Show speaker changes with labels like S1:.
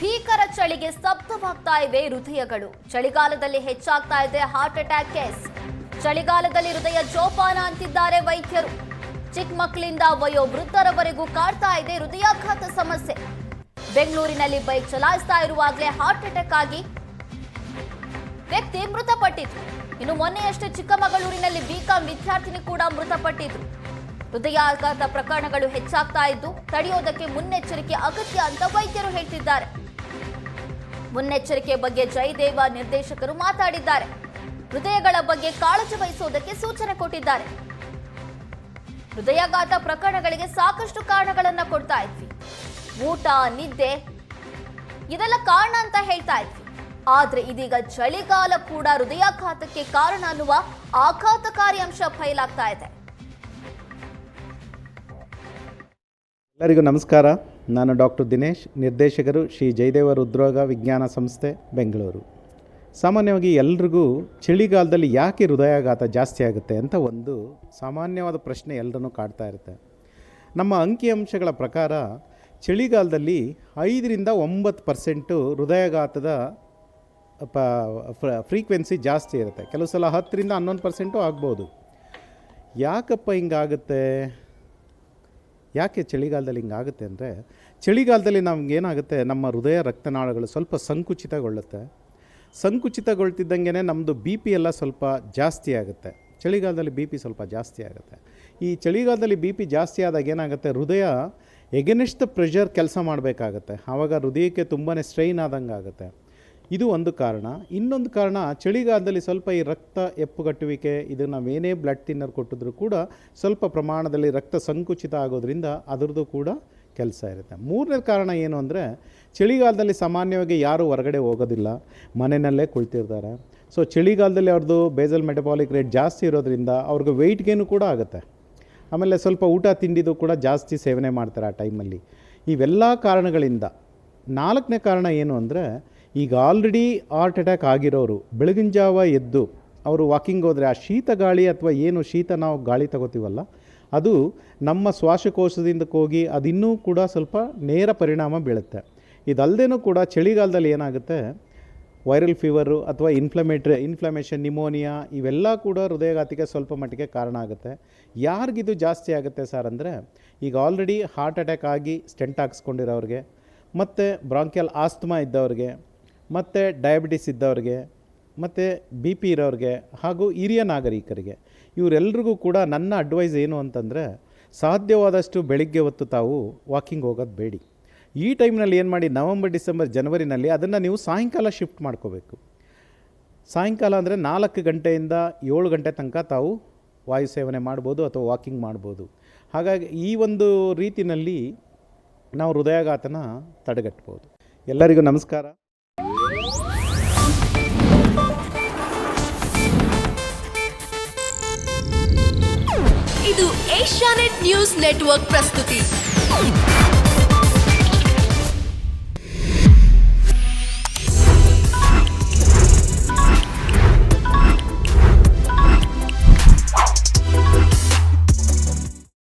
S1: ಭೀಕರ ಚಳಿಗೆ ಸ್ತಬ್ಧವಾಗ್ತಾ ಇವೆ ಹೃದಯಗಳು. ಚಳಿಗಾಲದಲ್ಲಿ ಹೆಚ್ಚಾಗ್ತಾ ಇದೆ ಹಾರ್ಟ್ ಅಟ್ಯಾಕ್ ಕೇಸ್. ಚಳಿಗಾಲದಲ್ಲಿ ಹೃದಯ ಜೋಪಾನ ಅಂತಿದ್ದಾರೆ ವೈದ್ಯರು. ಚಿಕ್ಕ ಮಕ್ಕಳಿಂದ ವಯೋವೃದ್ಧರವರೆಗೂ ಕಾಡ್ತಾ ಇದೆ ಹೃದಯಾಘಾತ ಸಮಸ್ಯೆ. ಬೆಂಗಳೂರಿನಲ್ಲಿ ಬೈಕ್ ಚಲಾಯಿಸ್ತಾ ಇರುವಾಗಲೇ ಹಾರ್ಟ್ ಅಟ್ಯಾಕ್ ಆಗಿ ವ್ಯಕ್ತಿ ಮೃತಪಟ್ಟಿದ್ರು. ಇನ್ನು ಮೊನ್ನೆಯಷ್ಟೇ ಚಿಕ್ಕಮಗಳೂರಿನಲ್ಲಿ ಬಿಕಾಂ ವಿದ್ಯಾರ್ಥಿನಿ ಕೂಡ ಮೃತಪಟ್ಟಿದ್ರು. ಹೃದಯಾಘಾತ ಪ್ರಕರಣಗಳು ಹೆಚ್ಚಾಗ್ತಾ ಇದ್ದು ತಡೆಯೋದಕ್ಕೆ ಮುನ್ನೆಚ್ಚರಿಕೆ ಅಗತ್ಯ ಅಂತ ವೈದ್ಯರು ಹೇಳ್ತಿದ್ದಾರೆ. ಮುನ್ನೆಚ್ಚರಿಕೆ ಬಗ್ಗೆ ಜಯದೇವ ನಿರ್ದೇಶಕರು ಮಾತಾಡಿದ್ದಾರೆ. ಹೃದಯಗಳ ಬಗ್ಗೆ ಕಾಳಜಿ ವಹಿಸೋದಕ್ಕೆ ಸೂಚನೆ ಕೊಟ್ಟಿದ್ದಾರೆ. ಹೃದಯಾಘಾತ ಪ್ರಕರಣಗಳಿಗೆ ಸಾಕಷ್ಟು ಕಾರಣಗಳನ್ನ ಕೊಡ್ತಾ ಇದ್ವಿ. ಊಟ, ನಿದ್ದೆ ಇದೆಲ್ಲ ಕಾರಣ ಅಂತ ಹೇಳ್ತಾ ಇದ್ವಿ. ಆದ್ರೆ ಇದೀಗ ಚಳಿಗಾಲ ಕೂಡ ಹೃದಯಾಘಾತಕ್ಕೆ ಕಾರಣ ಅನ್ನುವ ಆಘಾತಕಾರಿ ಅಂಶ ಬಯಲಾಗ್ತಾ ಇದೆ.
S2: ಎಲ್ಲರಿಗೂ ನಮಸ್ಕಾರ. ನಾನು ಡಾಕ್ಟರ್ ದಿನೇಶ್, ನಿರ್ದೇಶಕರು ಶ್ರೀ ಜಯದೇವ ಹೃದ್ರೋಗ ವಿಜ್ಞಾನ ಸಂಸ್ಥೆ, ಬೆಂಗಳೂರು. ಸಾಮಾನ್ಯವಾಗಿ ಎಲ್ರಿಗೂ ಚಳಿಗಾಲದಲ್ಲಿ ಯಾಕೆ ಹೃದಯಾಘಾತ ಜಾಸ್ತಿ ಆಗುತ್ತೆ ಅಂತ ಒಂದು ಸಾಮಾನ್ಯವಾದ ಪ್ರಶ್ನೆ ಎಲ್ಲರನ್ನೂ ಕಾಡ್ತಾ ಇರುತ್ತೆ. ನಮ್ಮ ಅಂಕಿಅಂಶಗಳ ಪ್ರಕಾರ ಚಳಿಗಾಲದಲ್ಲಿ 5-9% ಹೃದಯಾಘಾತದ ಫ್ರೀಕ್ವೆನ್ಸಿ ಜಾಸ್ತಿ ಇರುತ್ತೆ. ಕೆಲವು ಸಲ 10-11% ಆಗ್ಬೋದು. ಯಾಕಪ್ಪ ಹಿಂಗಾಗುತ್ತೆ? ಯಾಕೆ ಚಳಿಗಾಲದಲ್ಲಿ ಹಿಂಗಾಗುತ್ತೆ ಅಂದರೆ, ಚಳಿಗಾಲದಲ್ಲಿ ನಮಗೇನಾಗುತ್ತೆ, ನಮ್ಮ ಹೃದಯ ರಕ್ತನಾಳಗಳು ಸ್ವಲ್ಪ ಸಂಕುಚಿತಗೊಳ್ಳುತ್ತೆ. ಸಂಕುಚಿತಗೊಳ್ತಿದ್ದಂಗೆ ನಮ್ಮದು ಬಿ ಪಿ ಎಲ್ಲ ಸ್ವಲ್ಪ ಜಾಸ್ತಿ ಆಗುತ್ತೆ. ಚಳಿಗಾಲದಲ್ಲಿ ಬಿ ಪಿ ಸ್ವಲ್ಪ ಜಾಸ್ತಿ ಆಗುತ್ತೆ. ಈ ಚಳಿಗಾಲದಲ್ಲಿ ಬಿ ಪಿ ಜಾಸ್ತಿ ಆದಾಗ ಏನಾಗುತ್ತೆ, ಹೃದಯ ಎಗನೆಸ್ಟ್ ದ ಪ್ರೆಷರ್ ಕೆಲಸ ಮಾಡಬೇಕಾಗತ್ತೆ. ಆವಾಗ ಹೃದಯಕ್ಕೆ ತುಂಬಾ ಸ್ಟ್ರೈನ್ ಆದಂಗೆ ಆಗುತ್ತೆ. ಇದು ಒಂದು ಕಾರಣ. ಇನ್ನೊಂದು ಕಾರಣ, ಚಳಿಗಾಲದಲ್ಲಿ ಸ್ವಲ್ಪ ಈ ರಕ್ತ ಎಪ್ಪುಗಟ್ಟುವಿಕೆ, ಇದು ನಾವೇನೇ ಬ್ಲಡ್ ಥಿನ್ನರ್ ಕೊಟ್ಟಿದ್ರೂ ಕೂಡ ಸ್ವಲ್ಪ ಪ್ರಮಾಣದಲ್ಲಿ ರಕ್ತ ಸಂಕುಚಿತ ಆಗೋದ್ರಿಂದ ಅದರದ್ದು ಕೂಡ ಕೆಲಸ ಇರುತ್ತೆ. ಮೂರನೇ ಕಾರಣ ಏನು ಅಂದರೆ, ಚಳಿಗಾಲದಲ್ಲಿ ಸಾಮಾನ್ಯವಾಗಿ ಯಾರೂ ಹೊರಗಡೆ ಹೋಗೋದಿಲ್ಲ, ಮನೆಯಲ್ಲೇ ಕುಳಿತಿರ್ತಾರೆ. ಸೊ ಚಳಿಗಾಲದಲ್ಲಿ ಅವ್ರದ್ದು ಬೇಸಲ್ ಮೆಟಬಾಲಿಕ್ ರೇಟ್ ಜಾಸ್ತಿ ಇರೋದ್ರಿಂದ ಅವ್ರಿಗೆ ವೆಯ್ಟ್ ಗೇನು ಕೂಡ ಆಗುತ್ತೆ. ಆಮೇಲೆ ಸ್ವಲ್ಪ ಊಟ ತಿಂಡಿದು ಕೂಡ ಜಾಸ್ತಿ ಸೇವನೆ ಮಾಡ್ತಾರೆ ಆ ಟೈಮಲ್ಲಿ. ಇವೆಲ್ಲ ಕಾರಣಗಳಿಂದ 4ನೇ ಕಾರಣ ಏನು ಅಂದರೆ, ಈಗ ಆಲ್ರೆಡಿ ಹಾರ್ಟ್ ಅಟ್ಯಾಕ್ ಆಗಿರೋರು ಬೆಳಗಿನ ಜಾವ ಎದ್ದು ಅವರು ವಾಕಿಂಗ್ ಹೋದರೆ ಆ ಶೀತ ಗಾಳಿ ಅಥವಾ ಏನು ಶೀತ ನಾವು ಗಾಳಿ ತಗೋತೀವಲ್ಲ, ಅದು ನಮ್ಮ ಶ್ವಾಸಕೋಶದಿಂದ ಹೋಗಿ ಅದಿನ್ನೂ ಕೂಡ ಸ್ವಲ್ಪ ನೇರ ಪರಿಣಾಮ ಬೀಳುತ್ತೆ. ಇದಲ್ಲದೇನೂ ಕೂಡ ಚಳಿಗಾಲದಲ್ಲಿ ಏನಾಗುತ್ತೆ, ವೈರಲ್ ಫೀವರು ಅಥವಾ ಇನ್ಫ್ಲಮೇಷನ್, ನಿಮೋನಿಯಾ ಇವೆಲ್ಲ ಕೂಡ ಹೃದಯಾಘಾತಕ್ಕೆ ಸ್ವಲ್ಪ ಮಟ್ಟಿಗೆ ಕಾರಣ ಆಗುತ್ತೆ. ಯಾರಿಗಿದು ಜಾಸ್ತಿ ಆಗುತ್ತೆ ಸರ್ ಅಂದರೆ, ಈಗ ಆಲ್ರೆಡಿ ಹಾರ್ಟ್ ಅಟ್ಯಾಕ್ ಆಗಿ ಸ್ಟೆಂಟ್ ಹಾಕ್ಸ್ಕೊಂಡಿರೋರಿಗೆ, ಮತ್ತು ಬ್ರಾಂಕಿಯಲ್ ಆಸ್ತಮಾ ಇದ್ದವ್ರಿಗೆ, ಮತ್ತು ಡಯಾಬಿಟಿಸ್ ಇದ್ದವ್ರಿಗೆ, ಮತ್ತು ಬಿ ಪಿ ಇರೋರಿಗೆ, ಹಾಗೂ ಹಿರಿಯ ನಾಗರಿಕರಿಗೆ, ಇವರೆಲ್ರಿಗೂ ಕೂಡ ನನ್ನ ಅಡ್ವೈಸ್ ಏನು ಅಂತಂದರೆ, ಸಾಧ್ಯವಾದಷ್ಟು ಬೆಳಿಗ್ಗೆ ಹೊತ್ತು ತಾವು ವಾಕಿಂಗ್ ಹೋಗೋದು ಬೇಡಿ. ಈ ಟೈಮ್ನಲ್ಲಿ ಏನು ಮಾಡಿ, ನವಂಬರ್, ಡಿಸೆಂಬರ್, ಜನವರಿನಲ್ಲಿ ಅದನ್ನು ನೀವು ಸಾಯಂಕಾಲ ಶಿಫ್ಟ್ ಮಾಡ್ಕೋಬೇಕು. ಸಾಯಂಕಾಲ ಅಂದರೆ 4 ಗಂಟೆಯಿಂದ 7 ಗಂಟೆ ತನಕ ತಾವು ವಾಯು ಸೇವನೆ ಮಾಡ್ಬೋದು ಅಥವಾ ವಾಕಿಂಗ್ ಮಾಡ್ಬೋದು. ಹಾಗಾಗಿ ಈ ಒಂದು ರೀತಿಯಲ್ಲಿ ನಾವು ಹೃದಯಾಘಾತನ ತಡೆಗಟ್ಬೋದು. ಎಲ್ಲರಿಗೂ ನಮಸ್ಕಾರ.
S3: ಇದು ಏಷ್ಯಾನೆಟ್ ನ್ಯೂಸ್ ನೆಟ್ವರ್ಕ್ ಪ್ರಸ್ತುತಿ.